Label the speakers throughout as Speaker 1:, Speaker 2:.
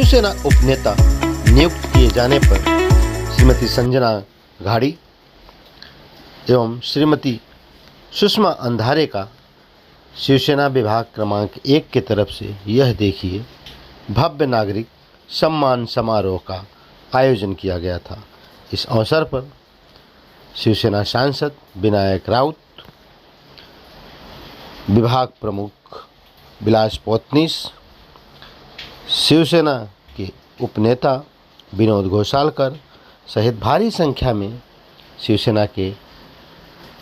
Speaker 1: शिवसेना उपनेता नियुक्त किए जाने पर श्रीमती संजना घाड़ी एवं श्रीमती सुषमा अंधारे का शिवसेना विभाग क्रमांक 1 की तरफ से यह देखिए भव्य नागरिक सम्मान समारोह का आयोजन किया गया था। इस अवसर पर शिवसेना सांसद विनायक राउत, विभाग प्रमुख विलास पोतनीस, शिवसेना के उपनेता विनोद घोषालकर सहित भारी संख्या में शिवसेना के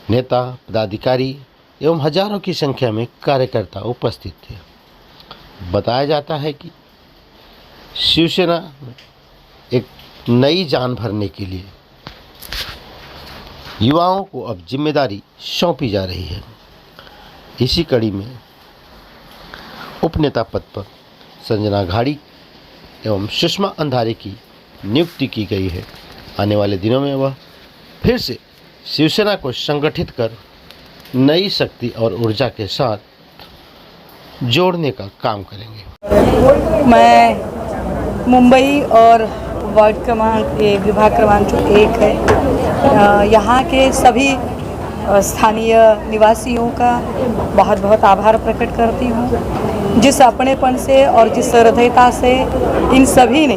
Speaker 1: नेता, पदाधिकारी एवं हजारों की संख्या में कार्यकर्ता उपस्थित थे। बताया जाता है कि शिवसेना में एक नई जान भरने के लिए युवाओं को अब जिम्मेदारी सौंपी जा रही है। इसी कड़ी में उपनेता पद पर संजना घाड़ी एवं सुषमा अंधारे की नियुक्ति की गई है। आने वाले दिनों में वह फिर से शिवसेना को संगठित कर नई शक्ति और ऊर्जा के साथ जोड़ने का काम करेंगे।
Speaker 2: मैं मुंबई और वार्ड क्रमांक विभाग क्रमांक जो 1 है, यहाँ के सभी स्थानीय निवासियों का बहुत बहुत आभार प्रकट करती हूँ। जिस अपनेपन से और जिस हृदयता से इन सभी ने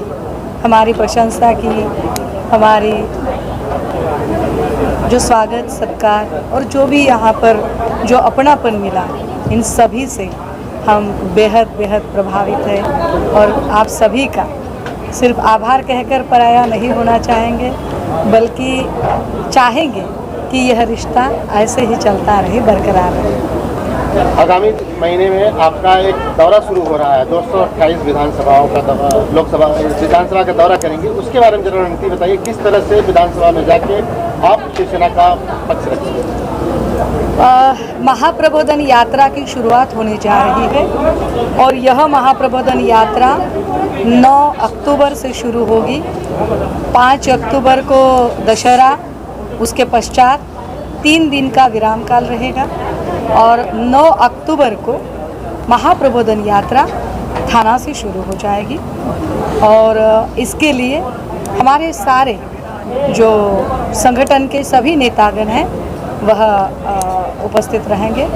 Speaker 2: हमारी प्रशंसा की, हमारी जो स्वागत सत्कार और जो भी यहाँ पर जो अपनापन मिला, इन सभी से हम बेहद बेहद प्रभावित हैं। और आप सभी का सिर्फ आभार कहकर पराया नहीं होना चाहेंगे, बल्कि चाहेंगे कि यह रिश्ता ऐसे ही चलता रहे, बरकरार रहे।
Speaker 1: आगामी महीने में आपका एक दौरा शुरू हो रहा है, 228 विधानसभाओं का लोकसभा विधानसभा का दौरा करेंगे। उसके बारे में जरा रणनीति बताइए, किस तरह से विधानसभा में जाके आप शिवसेना का पक्ष रखेंगे।
Speaker 2: महाप्रबोधन यात्रा की शुरुआत होने जा रही है और यह महाप्रबोधन यात्रा 9 अक्टूबर से शुरू होगी। 5 अक्टूबर को दशहरा, उसके पश्चात 3 दिन का विराम काल रहेगा और 9 अक्टूबर को महाप्रबोधन यात्रा थाना से शुरू हो जाएगी। और इसके लिए हमारे सारे जो संगठन के सभी नेतागण हैं वह उपस्थित रहेंगे।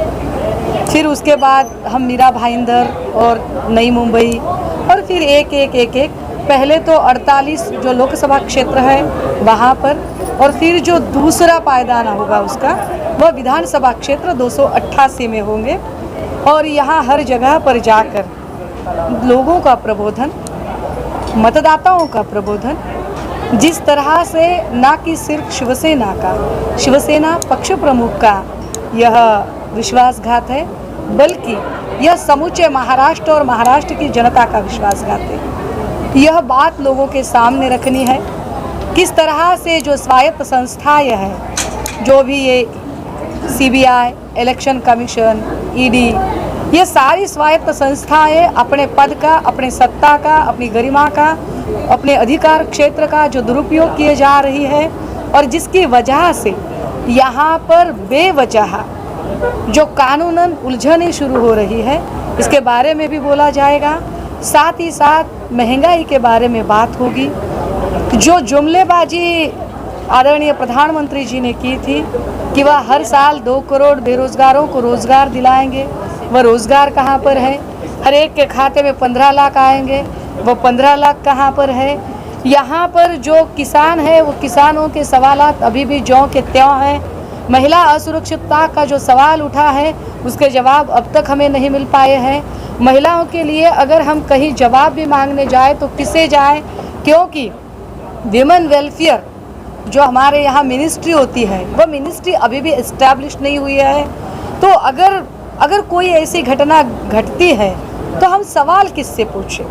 Speaker 2: फिर उसके बाद हम मीरा भाईंदर और नई मुंबई और फिर एक पहले तो 48 जो लोकसभा क्षेत्र है वहाँ पर, और फिर जो दूसरा पायदान होगा उसका वह विधानसभा क्षेत्र 288 में होंगे। और यहाँ हर जगह पर जाकर लोगों का प्रबोधन, मतदाताओं का प्रबोधन, जिस तरह से ना कि सिर्फ शिवसेना पक्ष प्रमुख का यह विश्वासघात है, बल्कि यह समूचे महाराष्ट्र और महाराष्ट्र की जनता का विश्वासघात है। यह बात लोगों के सामने रखनी है। किस तरह से जो स्वायत्त संस्थाएं हैं, जो भी ये CBI, इलेक्शन कमीशन, ED, ये सारी स्वायत्त संस्थाएं अपने पद का, अपने सत्ता का, अपनी गरिमा का, अपने अधिकार क्षेत्र का जो दुरुपयोग किए जा रही है और जिसकी वजह से यहाँ पर बेवजह जो कानूनन उलझनें शुरू हो रही है, इसके बारे में भी बोला जाएगा। साथ ही साथ महंगाई के बारे में बात होगी। जो जुमलेबाजी आदरणीय प्रधानमंत्री जी ने की थी कि वह हर साल 2 करोड़ बेरोजगारों को रोजगार दिलाएंगे, वह रोजगार कहाँ पर है? हर एक के खाते में 15 लाख आएंगे, वो 15 लाख कहाँ पर है? यहाँ पर जो किसान है वो किसानों के सवालात अभी भी ज्यों के त्यों हैं। महिला असुरक्षितता का जो सवाल उठा है उसके जवाब अब तक हमें नहीं मिल पाए हैं। महिलाओं के लिए अगर हम कहीं जवाब भी मांगने जाए तो किसे जाए, क्योंकि विमेन वेलफेयर जो हमारे यहाँ मिनिस्ट्री होती है वह मिनिस्ट्री अभी भी इस्टेब्लिश नहीं हुई है। तो अगर कोई ऐसी घटना घटती है तो हम सवाल किससे पूछें?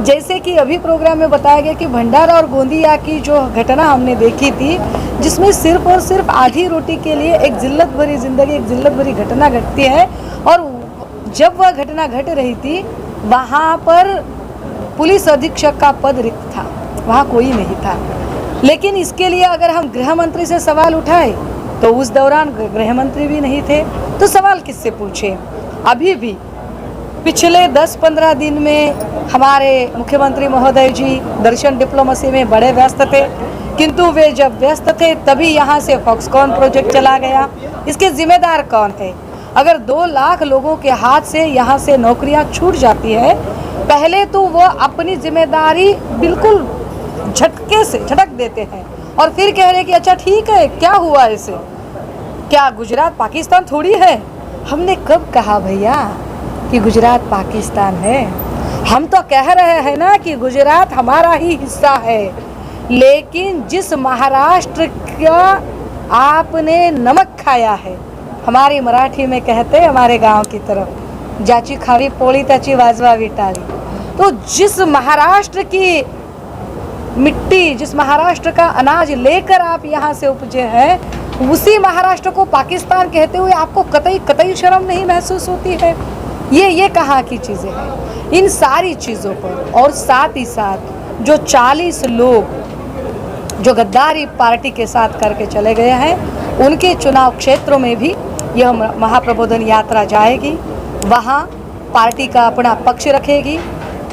Speaker 2: जैसे कि अभी प्रोग्राम में बताया गया कि भंडारा और गोंदिया की जो घटना हमने देखी थी, जिसमें सिर्फ और सिर्फ आधी रोटी के लिए एक जिल्लत भरी जिंदगी, एक जिल्लत भरी घटना घटती है। और जब वह घटना घट रही थी वहाँ पर पुलिस अधीक्षक का पद रिक्त था, वहाँ कोई नहीं था। लेकिन इसके लिए अगर हम गृह मंत्री से सवाल उठाए तो उस दौरान गृह मंत्री भी नहीं थे, तो सवाल किससे पूछे? अभी भी पिछले 10-15 दिन में हमारे मुख्यमंत्री महोदय जी दर्शन डिप्लोमेसी में बड़े व्यस्त थे, किंतु वे जब व्यस्त थे तभी यहाँ से फॉक्सकॉन प्रोजेक्ट चला गया। इसके जिम्मेदार कौन थे? अगर 2 लाख लोगों के हाथ से यहाँ से नौकरियाँ छूट जाती है, पहले तो वो अपनी जिम्मेदारी बिल्कुल झटके से झटक देते हैं और फिर कह रहे कि अच्छा ठीक है, क्या हुआ इसे? क्या गुजरात पाकिस्तान थोड़ी है? हमने कब कहा भैया कि गुजरात पाकिस्तान है? हम तो कह रहे हैं ना कि गुजरात हमारा ही हिस्सा है, लेकिन जिस महाराष्ट्र का आपने नमक खाया है, हमारी मराठी में कहते हैं हमारे गांव की तरफ, ज्याची खावी पोळी त्याची वाजवावी टाळी। तो जिस महाराष्ट्र की मिट्टी, जिस महाराष्ट्र का अनाज लेकर आप यहाँ से उपजे हैं, उसी महाराष्ट्र को पाकिस्तान कहते हुए आपको कतई शर्म नहीं महसूस होती है? ये कहाँ की चीज़ें हैं? इन सारी चीज़ों पर और साथ ही साथ जो 40 लोग जो गद्दारी पार्टी के साथ करके चले गए हैं, उनके चुनाव क्षेत्रों में भी यह महाप्रबोधन यात्रा जाएगी, वहाँ पार्टी का अपना पक्ष रखेगी।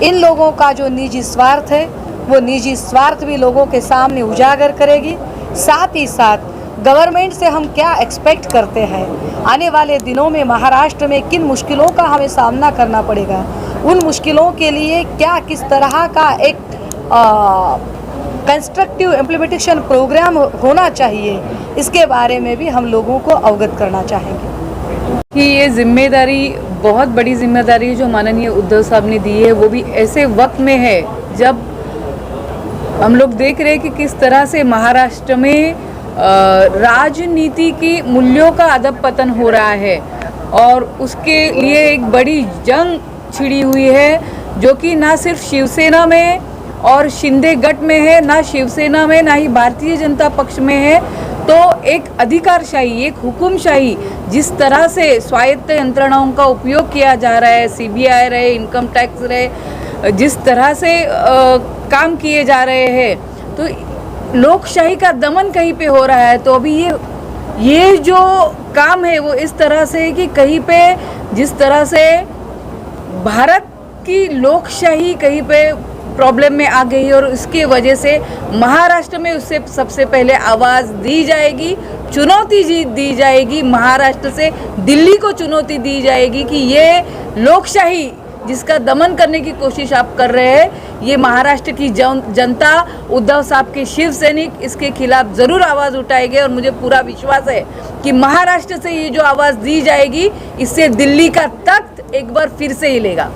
Speaker 2: इन लोगों का जो निजी स्वार्थ है, वो निजी स्वार्थ भी लोगों के सामने उजागर करेगी। साथ ही साथ गवर्नमेंट से हम क्या एक्सपेक्ट करते हैं, आने वाले दिनों में महाराष्ट्र में किन मुश्किलों का हमें सामना करना पड़ेगा, उन मुश्किलों के लिए क्या किस तरह का एक कंस्ट्रक्टिव इम्प्लीमेंटेशन प्रोग्राम होना चाहिए, इसके बारे में भी हम लोगों को अवगत करना चाहेंगे।
Speaker 3: कि ये जिम्मेदारी बहुत बड़ी जिम्मेदारी जो माननीय उद्धव साहब ने दी है, वो भी ऐसे वक्त में है जब हम लोग देख रहे हैं कि किस तरह से महाराष्ट्र में राजनीति की मूल्यों का अधपतन हो रहा है और उसके लिए एक बड़ी जंग छिड़ी हुई है, जो कि ना सिर्फ शिवसेना में और शिंदे गट में है, ना शिवसेना में, ना ही भारतीय जनता पक्ष में है। तो एक अधिकारशाही, एक हुकुमशाही, जिस तरह से स्वायत्त यंत्रणाओं का उपयोग किया जा रहा है, सीबीआई रहे, इनकम टैक्स रहे, जिस तरह से काम किए जा रहे हैं, तो लोकशाही का दमन कहीं पे हो रहा है। तो अभी ये जो काम है वो इस तरह से कि कहीं पे जिस तरह से भारत की लोकशाही कहीं पे प्रॉब्लम में आ गई और उसकी वजह से महाराष्ट्र में उससे सबसे पहले आवाज़ दी जाएगी, चुनौती दी जाएगी, महाराष्ट्र से दिल्ली को चुनौती दी जाएगी कि ये लोकशाही जिसका दमन करने की कोशिश आप कर रहे हैं, ये महाराष्ट्र की जनता, उद्धव साहब के शिव सैनिक इसके खिलाफ ज़रूर आवाज़ उठाएंगे। और मुझे पूरा विश्वास है कि महाराष्ट्र से ये जो आवाज़ दी जाएगी, इससे दिल्ली का तख्त एक बार फिर से हिलेगा।